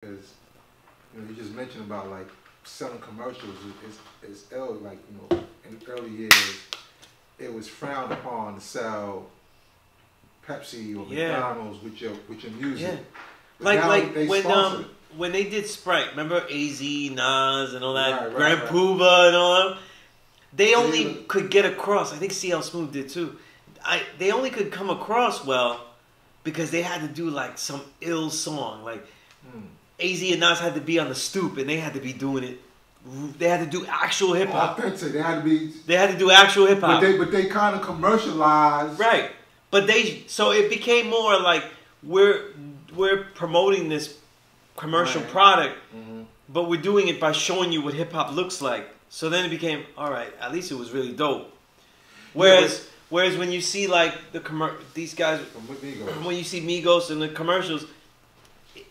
Because you just mentioned about like selling commercials is ill. Like in the early years, it was frowned upon to sell Pepsi or McDonald's with your music. Yeah. Like when they did Sprite, remember AZ, Nas, and all that, Grand Puba and all that. They only could get across. I think CL Smooth did too. They only could come across well because they had to do like some ill song. Like AZ and Nas had to be on the stoop, and they had to be doing it. They had to do actual hip hop. Authentic. They had to be. They had to do actual hip hop. But they kind of commercialized. Right. But so it became more like we're promoting this commercial product, but we're doing it by showing you what hip hop looks like. So then it became, all right, at least it was really dope. Whereas when you see like these guys, when you see Migos in the commercials,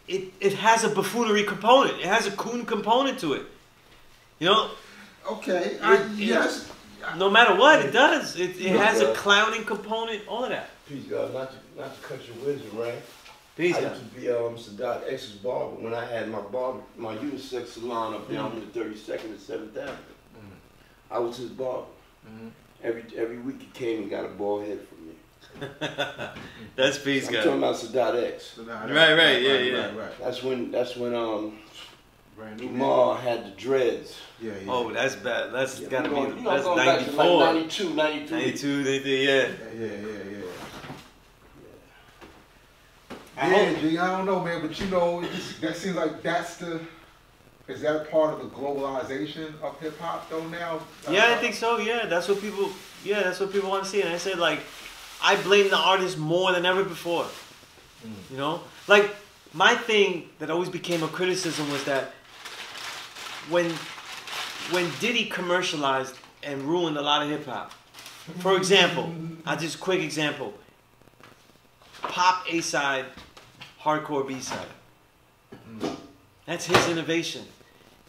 it has a buffoonery component. It has a coon component to it. You know? Okay. Yes. No matter what, it does. It has a clowning component, all of that. Peace, God. Not to cut your wisdom, right? Peace, I used to be Sadat X's barber when I had my unisex salon up there on the 32nd and 7th Avenue. I was his barber. Every week he came and got a bald head from me. That's peace, God. I'm talking about Sadat X. Right. That's when Jamal had the dreads. Yeah. Oh, that's bad. That's gotta be. That's going 94. Back to like 92, 93. 92, Yeah. G, I don't know, man, but that seems like is that part of the globalization of hip hop though now? Yeah, I think so. Yeah, that's what people want to see. And I said, like, I blame the artist more than ever before. You know, like my thing that always became a criticism was that when Diddy commercialized and ruined a lot of hip hop. For example, just quick example: pop A side, hardcore B side. That's his innovation,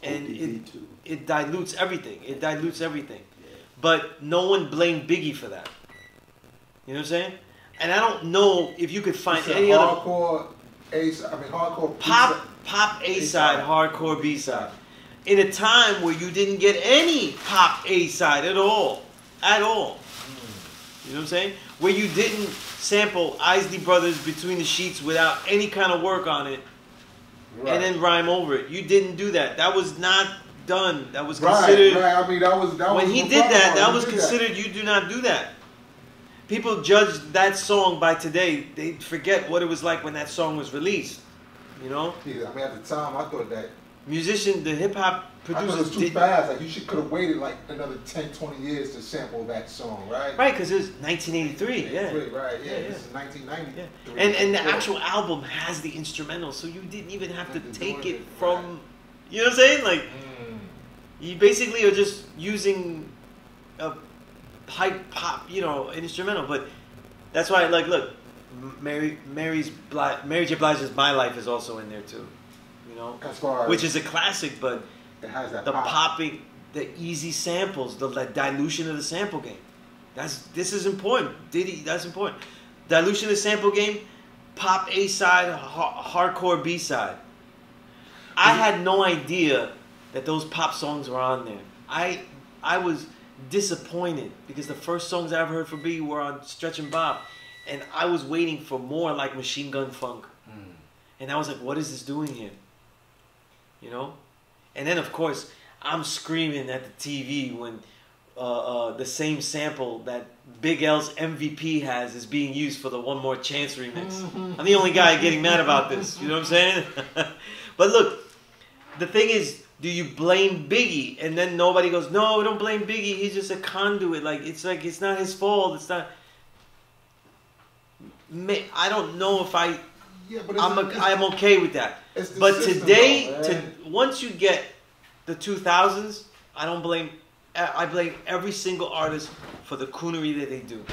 and it dilutes everything. But no one blamed Biggie for that. You know what I'm saying? And I don't know if you could find any other hardcore pop A side, hardcore B side. In a time where you didn't get any pop A side at all. You know what I'm saying? Where you didn't sample Isley Brothers Between the Sheets without any kind of work on it, and then rhyme over it. You didn't do that. That was not done. That was considered. Right. I mean, that was when he did that. That was considered. You do not do that. People judge that song by today. They forget what it was like when that song was released. You know? Yeah, I mean, at the time, I thought that the hip hop producers, it was too fast. Like, you could have waited like another 10, 20 years to sample that song, right? Right, because it was 1983. Yeah. Right. This is 1990. Yeah. And the actual album has the instrumental, so you didn't even have to take it from. You know what I'm saying? Like, you basically are just using a hype pop, instrumental. But that's why, like, look, Mary J. Blige's "My Life" is also in there too. You know, which is a classic, but it has that popping, the easy samples, the dilution of the sample game. This is important. That's important. Dilution of the sample game, pop A side, hardcore B side. I had no idea that those pop songs were on there. I was disappointed because the first songs I ever heard from Biggie were on Stretch and Bob, and I was waiting for more like Machine Gun Funk, and I was like, what is this doing here? You know? And then, of course, I'm screaming at the TV when the same sample that Big L's MVP has is being used for the One More Chance remix. I'm the only guy getting mad about this. You know what I'm saying? But look, the thing is, do you blame Biggie? And then nobody goes, no, don't blame Biggie. He's just a conduit. It's not his fault. It's not... I don't know if I'm okay with that. But today, once you get the 2000s, I blame every single artist for the coonery that they do.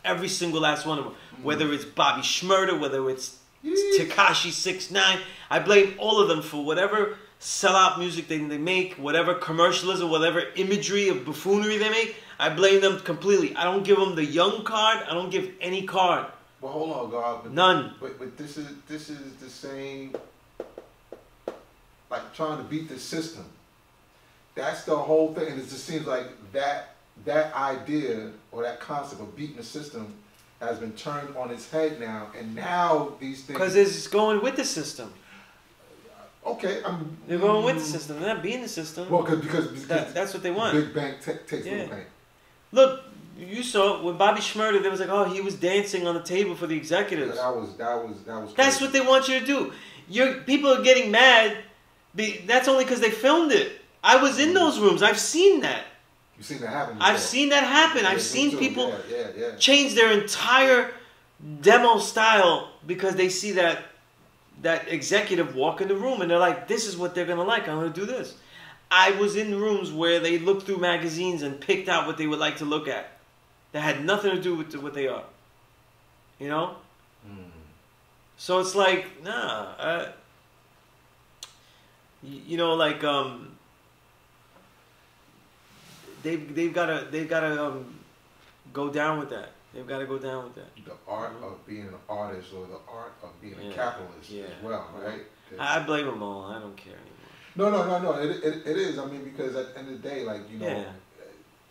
Every single last one of them. Whether it's Bobby Shmurda, whether it's Tekashi 6ix9ine, I blame all of them for whatever sellout music they make, whatever commercialism, whatever imagery of buffoonery they make. I blame them completely. I don't give them the young card. I don't give any card. Well, hold on, God. None. But this is the same trying to beat the system. That's the whole thing, and it just seems like that idea or that concept of beating the system has been turned on its head now, and now these things. Because it's going with the system. Okay, they're going with the system. They're not beating the system. Well, because that's what they want. Big bank takes little bank. Look, you saw with Bobby Shmurda, there was like, oh, he was dancing on the table for the executives. That was. That's crazy. what they want you to do. People are getting mad. That's only because they filmed it. I was in those rooms. I've seen that. You've seen that happen. I've seen that happen. Yeah, I've seen people yeah. change their entire demo style because they see that executive walk in the room and they're like, this is what they're gonna like. I'm gonna do this. I was in rooms where they looked through magazines and picked out what they would like to look at. That had nothing to do with what they are. You know? So it's like, nah. You know, like they've gotta go down with that. They've got to go down with that. The art of being an artist or the art of being a capitalist as well, right? I blame them all. I don't care anymore. No. It is. I mean, because at the end of the day, like, you know. Yeah.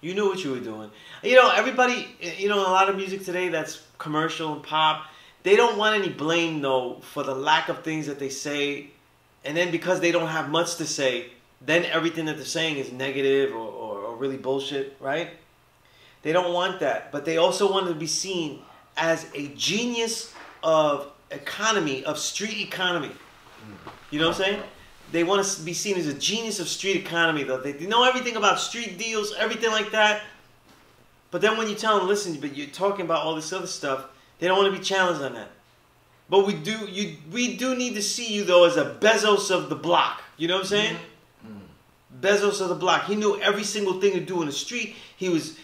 You knew what you were doing. You know, everybody, you know, a lot of music today that's commercial and pop, they don't want any blame, though, for the lack of things that they say. And then because they don't have much to say, then everything that they're saying is negative or really bullshit, right? They don't want that. But they also want to be seen as a genius of economy, of street economy. You know what I'm saying? They want to be seen as a genius of street economy, though. They know everything about street deals, everything like that. But then when you tell them, listen, but you're talking about all this other stuff, they don't want to be challenged on that. But we do need to see you, though, as a Bezos of the block. You know what I'm saying? Bezos of the block. He knew every single thing to do in the street. He was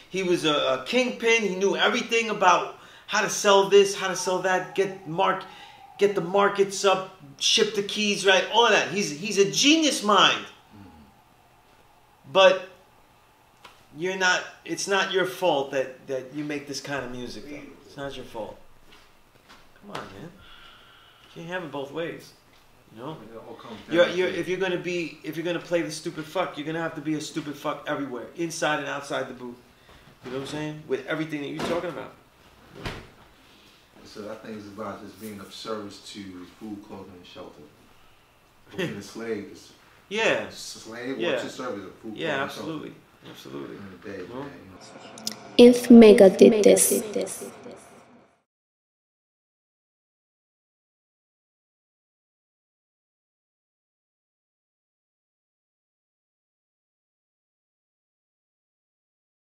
a kingpin. He knew everything about how to sell this, how to sell that, get the markets up, ship the keys, right? All of that. He's a genius mind. But you're not. It's not your fault that you make this kind of music, though. It's not your fault. Come on, man. You can't have it both ways. You know, if you're gonna play the stupid fuck, you're gonna have to be a stupid fuck everywhere, inside and outside the booth. You know what I'm saying? With everything that you're talking about. So I think it's about just being of service to food, clothing, and shelter. Being a slave is slave or to service of food, clothing, absolutely, and shelter. absolutely. In the day, man, you know. If Mecca did this.